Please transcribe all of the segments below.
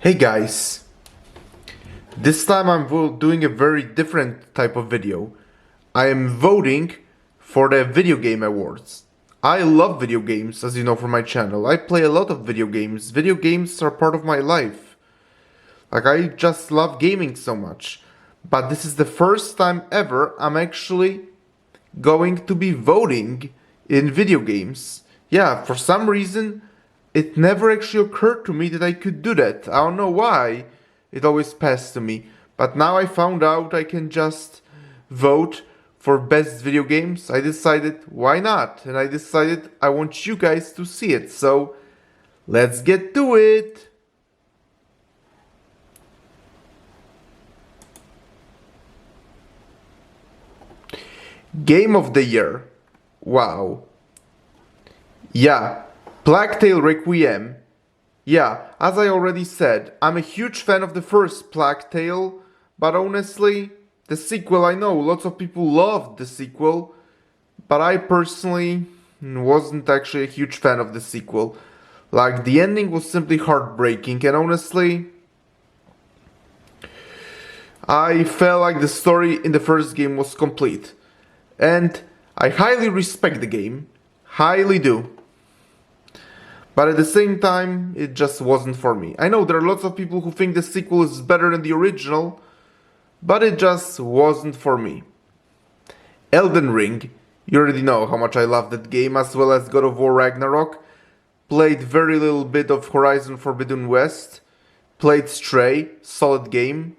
Hey guys, this time I'm doing a very different type of video. I am voting for the video game awards. I love video games, as you know from my channel. I play a lot of video games. Video games are part of my life. I just love gaming so much. But this is the first time ever I'm actually going to be voting in video games. Yeah, for some reason, it never actually occurred to me that I could do that. I don't know why. It always passed to me. But now I found out I can just vote for best video games. I decided, why not? And I decided I want you guys to see it. So, let's get to it. Game of the Year. Wow. Yeah, Plague Tale Requiem. Yeah, as I already said, I'm a huge fan of the first Plague Tale, but honestly, the sequel, I know lots of people loved the sequel, but I personally wasn't actually a huge fan of the sequel. Like, the ending was simply heartbreaking, and honestly, I felt like the story in the first game was complete. And I highly respect the game, highly do. But at the same time, it just wasn't for me. I know there are lots of people who think the sequel is better than the original, but it just wasn't for me. Elden Ring, you already know how much I love that game, as well as God of War Ragnarok. Played very little bit of Horizon Forbidden West. Played Stray, solid game.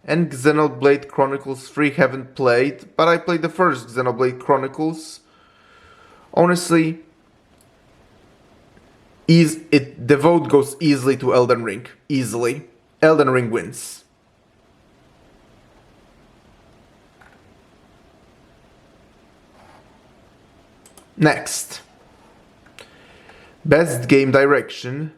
And Xenoblade Chronicles 3 haven't played, but I played the first Xenoblade Chronicles. Honestly, the vote goes easily to Elden Ring. Easily. Elden Ring wins. Next. Best Game Direction.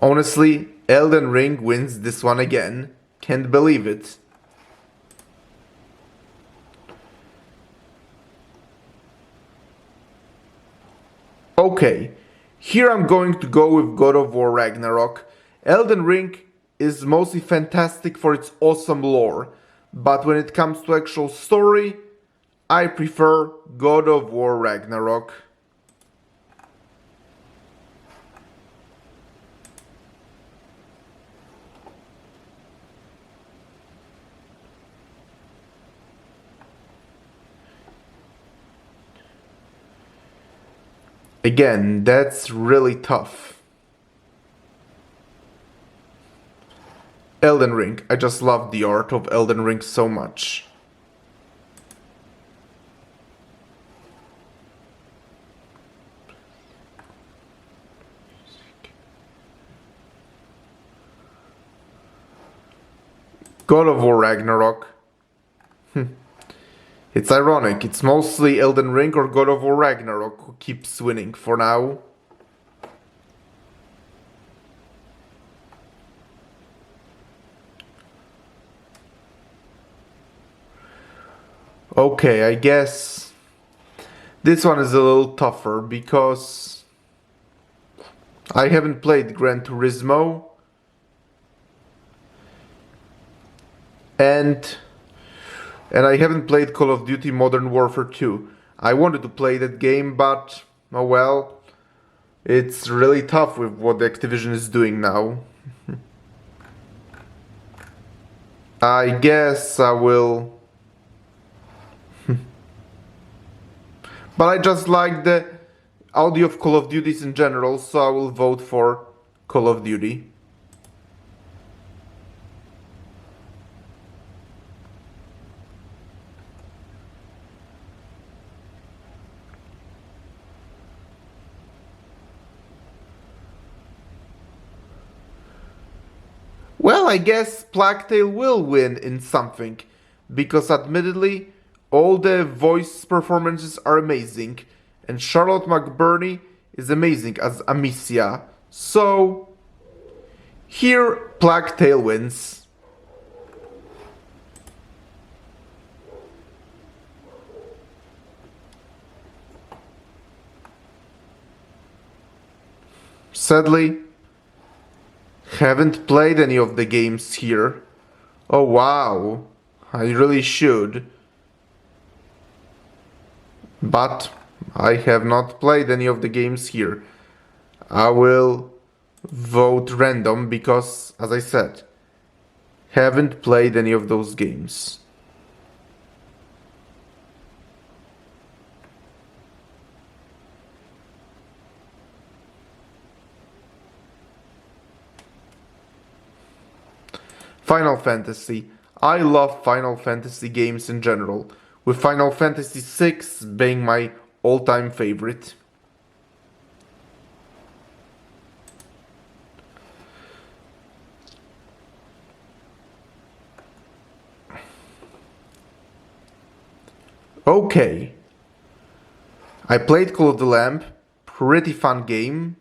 Honestly, Elden Ring wins this one again. Can't believe it. Okay, here I'm going to go with God of War Ragnarok. Elden Ring is mostly fantastic for its awesome lore, but when it comes to actual story, I prefer God of War Ragnarok. Again, that's really tough. Elden Ring. I just love the art of Elden Ring so much. God of War Ragnarok. It's ironic, it's mostly Elden Ring or God of War Ragnarok who keeps winning for now. Okay, I guess this one is a little tougher because I haven't played Gran Turismo and I haven't played Call of Duty Modern Warfare 2. I wanted to play that game, but oh well, it's really tough with what Activision is doing now. I guess I will. But I just like the audio of Call of Duties in general, so I will vote for Call of Duty. Well, I guess Plague Tale will win in something, because admittedly, all the voice performances are amazing, and Charlotte McBurney is amazing as Amicia. So, here Plague Tale wins. Sadly, haven't played any of the games here. Oh wow, I really should. But I have not played any of the games here. I will vote random because, as I said, haven't played any of those games. Final Fantasy. I love Final Fantasy games in general, with Final Fantasy VI being my all-time favorite. Okay. I played Call of the Lamb, pretty fun game.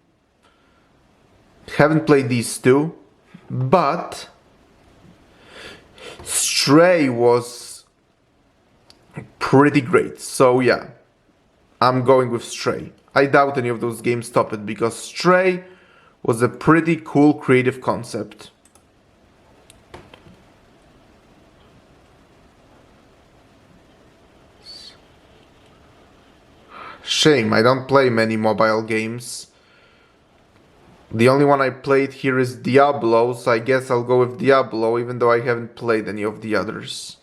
Haven't played these two, but Stray was pretty great. So yeah, I'm going with Stray. I doubt any of those games top it because Stray was a pretty cool creative concept. Shame, I don't play many mobile games. The only one I played here is Diablo, so I guess I'll go with Diablo even though I haven't played any of the others.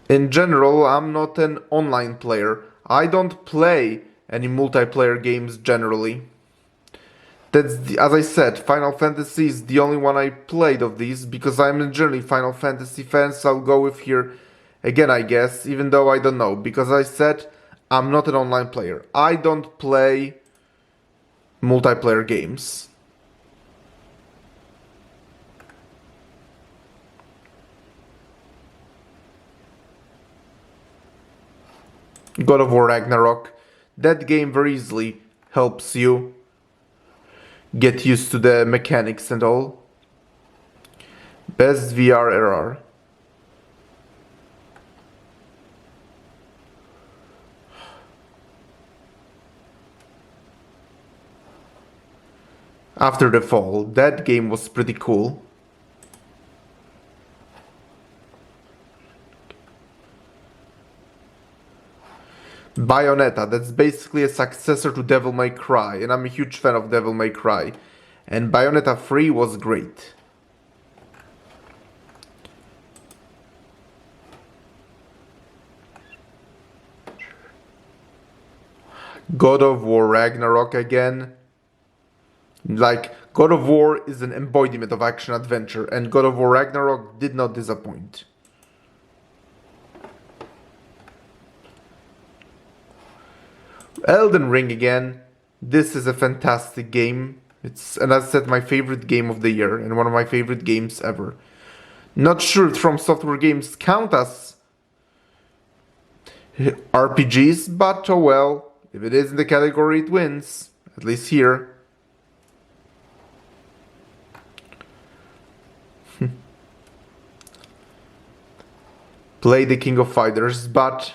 In general, I'm not an online player. I don't play any multiplayer games generally. As I said, Final Fantasy is the only one I played of these because I'm a generally Final Fantasy fan, so I'll go with here again, I guess, even though I don't know. Because I said I'm not an online player. I don't play multiplayer games. God of War Ragnarok. That game very easily helps you get used to the mechanics and all. Best VR error. After the Fall. That game was pretty cool. Bayonetta, that's basically a successor to Devil May Cry, and I'm a huge fan of Devil May Cry. And Bayonetta 3 was great. God of War Ragnarok again. Like, God of War is an embodiment of action adventure, and God of War Ragnarok did not disappoint. Elden Ring again. This is a fantastic game. It's, and as I said, my favorite game of the year and one of my favorite games ever. Not sure if From Software games count as RPGs, but oh well. If it is in the category, it wins. At least here. Play the King of Fighters, but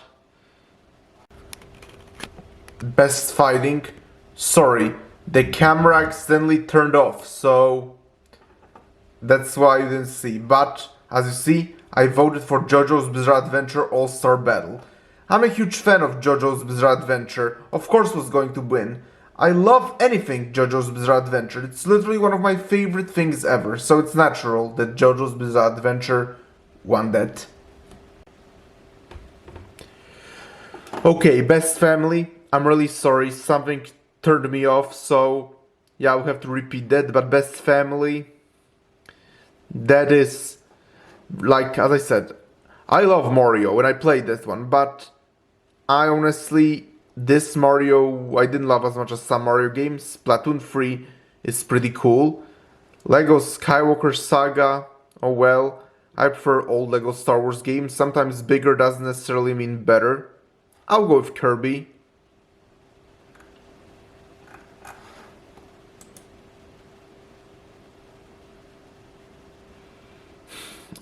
best fighting. Sorry, the camera accidentally turned off, so that's why you didn't see. But as you see, I voted for JoJo's Bizarre Adventure All-Star Battle. I'm a huge fan of JoJo's Bizarre Adventure. Of course was going to win. I love anything JoJo's Bizarre Adventure. It's literally one of my favorite things ever. So it's natural that JoJo's Bizarre Adventure won that. Okay, best family. I'm really sorry, something turned me off, so yeah, I'll have to repeat that. But best family, that is, like, as I said, I love Mario and I played this one, but I honestly, this Mario, I didn't love as much as some Mario games. Splatoon 3 is pretty cool. Lego Skywalker Saga, oh well, I prefer old Lego Star Wars games. Sometimes bigger doesn't necessarily mean better. I'll go with Kirby.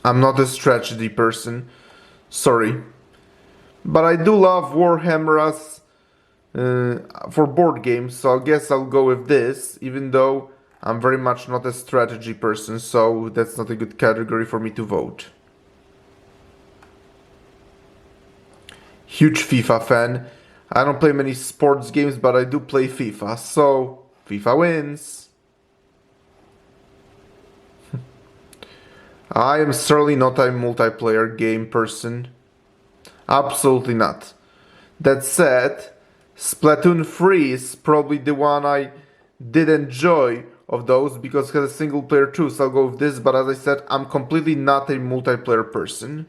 I'm not a strategy person. Sorry. But I do love Warhammer for board games, so I guess I'll go with this, even though I'm very much not a strategy person, so that's not a good category for me to vote. Huge FIFA fan. I don't play many sports games, but I do play FIFA, so FIFA wins. I am certainly not a multiplayer game person. Absolutely not. That said, Splatoon 3 is probably the one I did enjoy of those because it has a single player too, so I'll go with this, but as I said, I'm completely not a multiplayer person.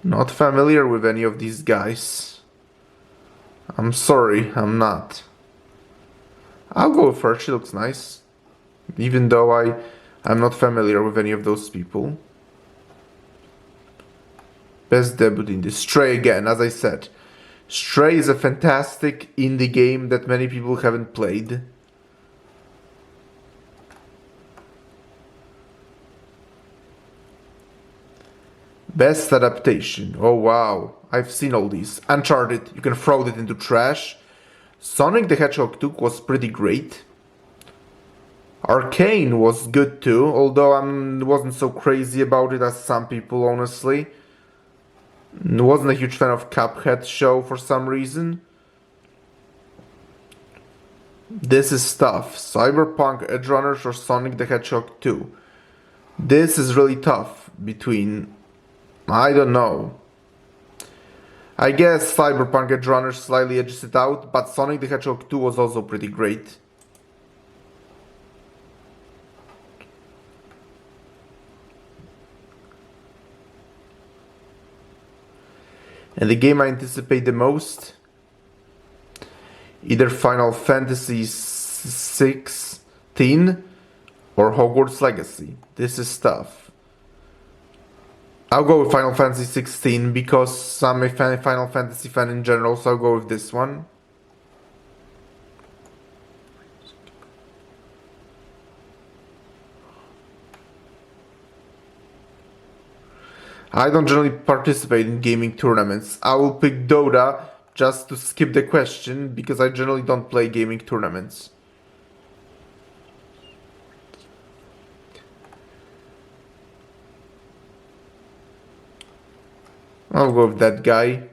Not familiar with any of these guys. I'm sorry, I'm not. I'll go with her, she looks nice. Even though I'm not familiar with any of those people. Best debut indie. Stray again, as I said. Stray is a fantastic indie game that many people haven't played. Best adaptation. Oh wow, I've seen all these. Uncharted, you can throw it into trash. Sonic the Hedgehog 2 was pretty great. Arcane was good too, although I wasn't so crazy about it as some people, honestly. Wasn't a huge fan of Cuphead show for some reason. This is tough. Cyberpunk Edge Runners or Sonic the Hedgehog 2. This is really tough between... I don't know. I guess Cyberpunk Edge Runners slightly edges it out, but Sonic the Hedgehog 2 was also pretty great. And the game I anticipate the most? Either Final Fantasy 16 or Hogwarts Legacy. This is tough. I'll go with Final Fantasy 16 because I'm a Final Fantasy fan in general, so I'll go with this one. I don't generally participate in gaming tournaments. I will pick Dota just to skip the question because I generally don't play gaming tournaments. I'll go with that guy.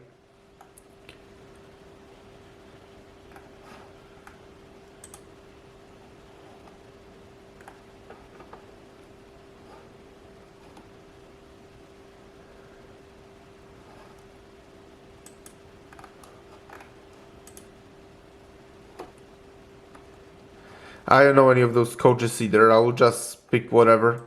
I don't know any of those coaches either. I will just pick whatever.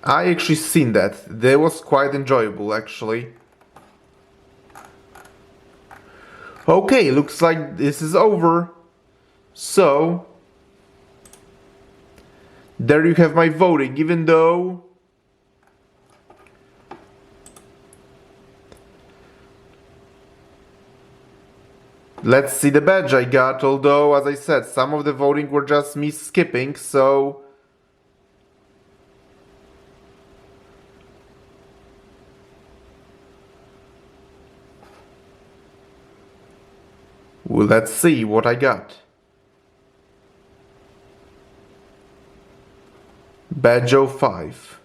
I actually seen that. That was quite enjoyable actually. Okay, looks like this is over. So, there you have my voting, even though... Let's see the badge I got, although, as I said, some of the voting were just me skipping, so... Well, let's see what I got. Badge 05.